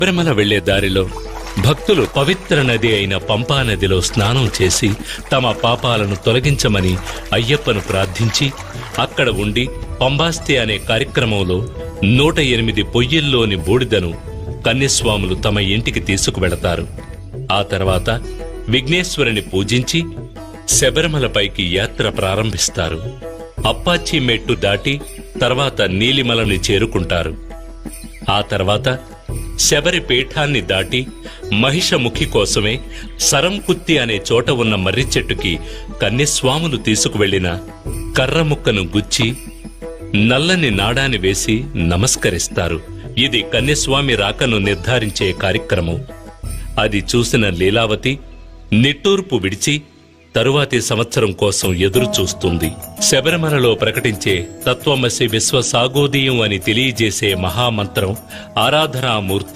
శబరిమల వెళ్లే దారిలో భక్తులు పవిత్ర నది అయిన పంపా నదిలో స్నానం చేసి తమ పాపాలను తొలగించమని అయ్యప్పను ప్రార్థించి అక్కడ ఉండి పంబాస్తి అనే కార్యక్రమంలో 108 పొయ్యిల్లోని బూడిదను కన్యస్వాములు తమ ఇంటికి తీసుకువెళతారు. ఆ తర్వాత విఘ్నేశ్వరుని పూజించి శబరిమలపైకి యాత్ర ప్రారంభిస్తారు. అప్పాచి మెట్టు దాటి తర్వాత నీలిమలని చేరుకుంటారు. ఆ తర్వాత శబరి పీఠాన్ని దాటి మహిషముఖి కోసమే సరంకుత్తి అనే చోట ఉన్న మర్రి చెట్టుకి కన్యస్వాములు తీసుకువెళ్లిన కర్రముక్కను గుచ్చి నల్లని నాడాని వేసి నమస్కరిస్తారు. ఇది కన్యస్వామి రాకను నిర్ధారించే కార్యక్రమం. అది చూసిన లీలావతి నిట్టూర్పు విడిచి తరువాతి సంవత్సరం కోసం ఎదురు చూస్తుంది. శబరిమలలో ప్రకటించే తత్వమసి విశ్వసాగోదీయం అని తెలియజేసే మహామంత్రం ఆరాధనామూర్తి